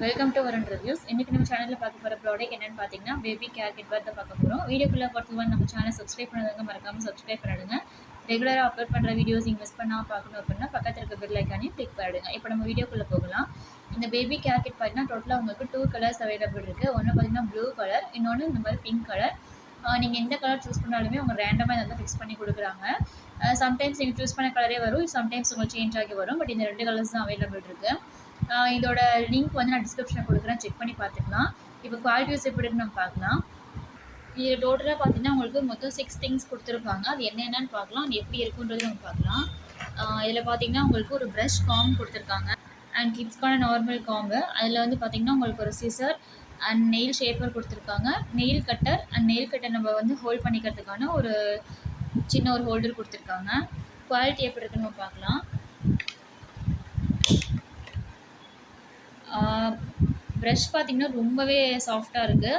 Welcome to வரன் reviews. இன்றைக்கி நம்ம சேனலில் பார்க்க போகிற ப்ராடக்ட் என்னென்னு பார்த்தீங்கன்னா பேபி கேர் கிட் தான் பார்க்க போகிறோம். வீடியோக்குள்ளே பார்த்து நம்ம சேனல் சப்ஸ்கிரைப் பண்ணாதவங்க மறக்காமல் சப்ஸ்கிரைப் பண்ணிடுங்க. ரெகுலராக அப்லோட் பண்ணுற வீடியோஸ் நீங்கள் மிஸ் பண்ணால் பார்க்கணும் அப்படின்னா பக்கத்தில் இருக்க பெல் ஐக்கானையும் கிளிக் பண்ணிடுங்க. இப்போ நம்ம வீடியோக்குள்ளே போகலாம். இந்த பேபி கேர் கிட் பார்த்தீங்கன்னா டோட்டலாக உங்களுக்கு 2 கலர்ஸ் அவைலபிள் இருக்குது. ஒன்று பார்த்தீங்கன்னா ப்ளூ கலர், இன்னொன்று இந்த மாதிரி பிங்க் கலர். நீங்கள் எந்த கலர் சூஸ் பண்ணாலுமே அவங்க ரேண்டமாக இதை வந்து ஃபிக்ஸ் பண்ணி கொடுக்குறாங்க. சம்டைம்ஸ் நீங்கள் சூஸ் பண்ண கலரே வரும், சம்டைம்ஸ் உங்களுக்கு சேஞ்ச் ஆகி வரும். பட் இந்த 2 கலர்ஸ் தான் அவைலபிள் இருக்குது. இதோட லிங்க் வந்து நான் டிஸ்கிரிப்ஷனில் கொடுக்குறேன், செக் பண்ணி பார்த்துக்கலாம். இப்போ குவாலிட்டிஸ் எப்படி இருக்குன்னு நம்ம பார்க்கலாம். இது டோட்டலாக பார்த்தீங்கன்னா உங்களுக்கு மொத்தம் 6 திங்ஸ் கொடுத்துருப்பாங்க. அது என்னென்னு பார்க்கலாம், அது எப்படி இருக்குன்றது நம்ம பார்க்கலாம். இதில் பார்த்தீங்கன்னா உங்களுக்கு ஒரு ப்ரஷ் காம் கொடுத்துருக்காங்க அண்ட் கிட்ஸ்க்கான நார்மல் காம்பு. அதில் வந்து பார்த்தீங்கன்னா உங்களுக்கு ஒரு சிசர் அண்ட் நெயில் ஷேப்பர் கொடுத்துருக்காங்க, nail cutter and nail cutter நம்ம வந்து ஹோல்ட் பண்ணிக்கிறதுக்கான ஒரு சின்ன ஒரு ஹோல்டர் கொடுத்துருக்காங்க. குவாலிட்டி எப்படி இருக்குன்னு நம்ம பார்க்கலாம். ப்ரஷ் பார்த்திங்கன்னா ரொம்பவே சாஃப்டாக இருக்குது.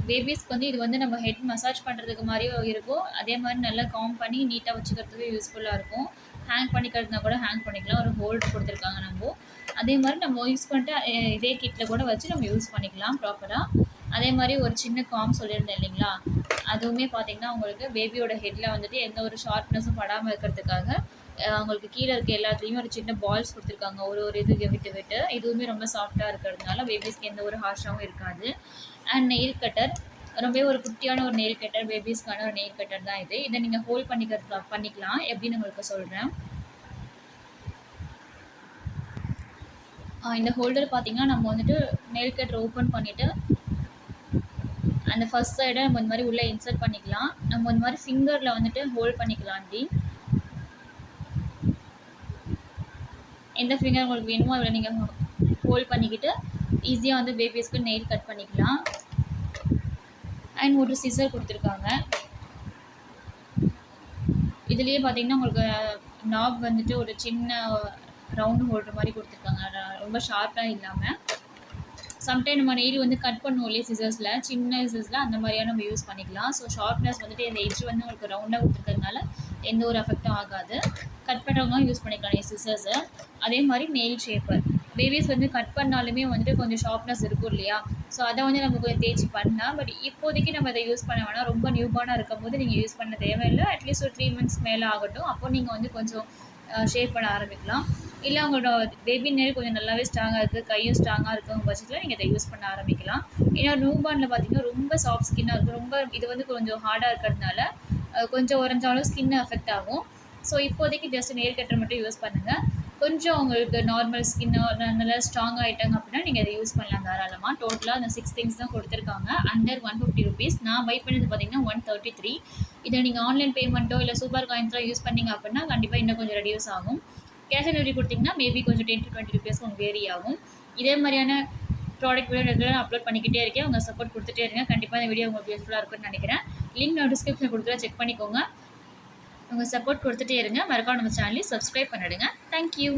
பேபிஸ்க்கு வந்து இது வந்து நம்ம ஹெட் மசாஜ் பண்ணுறதுக்கு மாதிரியும் இருக்கும், அதே மாதிரி நல்லா காம் பண்ணி நீட்டாக வச்சுக்கிறதுக்கு யூஸ்ஃபுல்லாக இருக்கும். ஹேங் பண்ணிக்கிறதுனா கூட ஹேங் பண்ணிக்கலாம். ஒரு ஹோல்டர் கொடுத்துருக்காங்க. நம்ம அதே மாதிரி நம்ம யூஸ் பண்ணிட்டு இதே கிட்டில் கூட வச்சு நம்ம யூஸ் பண்ணிக்கலாம் ப்ராப்பராக. அதே மாதிரி ஒரு சின்ன காம் சொல்லியிருந்தேன் இல்லைங்களா, அதுவுமே பார்த்திங்கன்னா உங்களுக்கு பேபியோட ஹெட்டில் வந்துட்டு எந்த ஒரு ஷார்ப்னஸும் படாமல் இருக்கிறதுக்காக அவங்களுக்கு கீழே இருக்க எல்லாத்துலேயுமே ஒரு சின்ன பால்ஸ் கொடுத்துருக்காங்க. ஒரு இது விட்டு இதுவுமே ரொம்ப சாஃப்டாக இருக்கிறதுனால பேபிஸ்க்கு எந்த ஒரு ஹார்ஷாகவும் இருக்காது. அண்ட் நெயில் கட்டர், ரொம்பவே ஒரு குட்டியான ஒரு நெயில் கட்டர், பேபிஸ்க்கான ஒரு நெயில் கட்டர் தான் இது. இதை நீங்கள் ஹோல்ட் பண்ணிக்கலாம் எப்படின்னு உங்களுக்கு சொல்கிறேன். இந்த ஹோல்டர் பார்த்திங்கன்னா நம்ம வந்துட்டு நெயில் கட்டர் ஓப்பன் பண்ணிவிட்டு அந்த ஃபர்ஸ்ட் சைடை நம்ம இந்த மாதிரி உள்ளே இன்சர்ட் பண்ணிக்கலாம். நம்ம இந்த மாதிரி ஃபிங்கரில் வந்துட்டு ஹோல்ட் பண்ணிக்கலாம். அப்படி எந்த ஃபிங்கர் உங்களுக்கு வேணுமோ அதில் நீங்கள் ஹோல்ட் பண்ணிக்கிட்டு ஈஸியாக வந்து பேபிஸ்க்கு நெயில் கட் பண்ணிக்கலாம். அண்ட் ஒரு சிசர் கொடுத்துருக்காங்க. இதுலேயே பார்த்தீங்கன்னா உங்களுக்கு நாப் வந்துட்டு ஒரு சின்ன ரவுண்டு ஹோல்டர் மாதிரி கொடுத்துருக்காங்க, ரொம்ப ஷார்ப்பாக இல்லாமல். சம்டைம் நம்ம நெயில் வந்து கட் பண்ணுவோம் இல்லையே சிசர்ஸில், சின்ன சிசர்ஸில் அந்த மாதிரியாக நம்ம யூஸ் பண்ணிக்கலாம். ஸோ ஷார்ப்னஸ் வந்துட்டு இந்த எட்ஜ் வந்து உங்களுக்கு ரவுண்டாக கொடுத்துருக்கிறதுனால எந்த ஒரு எஃபெக்டும் ஆகாது. கட் பண்ணுறவங்க யூஸ் பண்ணிக்கலாம் சிசர்ஸை. அதே மாதிரி நெயில் ஷேப்பர், பேபிஸ் வந்து கட் பண்ணாலுமே வந்துட்டு கொஞ்சம் ஷார்ப்னஸ் இருக்கும் இல்லையா, ஸோ அதை வந்து நம்ம கொஞ்சம் தேய்ச்சி பண்ணலாம். பட் இப்போதைக்கு நம்ம அதை யூஸ் பண்ண வேணாம். ரொம்ப நியூபார்னாக இருக்கும் போது நீங்கள் யூஸ் பண்ண தேவையில்லை. அட்லீஸ்ட் ஒரு 3 months மேலே ஆகட்டும், அப்போ நீங்கள் வந்து கொஞ்சம் ஷேப் பண்ண ஆரம்பிக்கலாம். இல்லை உங்களோட பேபி நெயில் கொஞ்சம் நல்லாவே ஸ்ட்ராங்காக இருக்குது, கையும் ஸ்ட்ராங்காக இருக்கும் பட்சத்தில் நீங்கள் இதை யூஸ் பண்ண ஆரம்பிக்கலாம். ஏன்னா நியூபார்னில் பார்த்தீங்கன்னா ரொம்ப சாஃப்ட் ஸ்கின்னாக இருக்கும். ரொம்ப இது வந்து கொஞ்சம் ஹார்டாக இருக்கிறதுனால கொஞ்சம் உறைஞ்சாலும் ஸ்கின் அஃபெக்ட் ஆகும். ஸோ இப்போதைக்கு ஜஸ்ட் நெயில் கட்டர் மட்டும் யூஸ் பண்ணுங்கள். கொஞ்சம் உங்களுக்கு நார்மல் ஸ்கின்னோ நல்லா ஸ்ட்ராங் ஆகிட்டாங்க அப்படின்னா நீங்கள் இதை யூஸ் பண்ணலாம் தாராளமாக. டோட்டலாக அந்த 6 திங்ஸ் தான் கொடுத்துருக்காங்க. Under 150 rupees. நான் பை பண்ணது பார்த்தீங்கன்னா 133. இதை நீங்கள் ஆன்லைன் பேமெண்ட்டோ இல்லை சூப்பர் காயின்ஸோ யூஸ் பண்ணிங்க அப்படின்னா கண்டிப்பாக இன்னும் கொஞ்சம் ரெடியூஸ் ஆகும். கேஷ் ஆன் டெலிவரி கொடுத்திங்கன்னா மேபி கொஞ்சம் 10 to 20 rupees உங்களுக்கு வேரி ஆகும். இதே மாதிரியான ப்ராடக்ட் வீடியோ ரெகுலராக அப்லோட் பண்ணிக்கிட்டே இருக்கேன். உங்கள் சப்போர்ட் கொடுத்துட்டே இருங்க. கண்டிப்பாக இந்த வீடியோ உங்களுக்கு யூஸ்ஃபுல்லாக இருக்குன்னு நினைக்கிறேன். லிங்க் நான் டிஸ்கிரிப்ஷனில் கொடுக்குறேன், செக் பண்ணிக்கோங்க. உங்கள் சப்போர்ட் கொடுத்துட்டே இருங்க. மறக்காம நம்ம சேனலை சப்ஸ்கிரைப் பண்ணிடுங்க. தேங்க்யூ.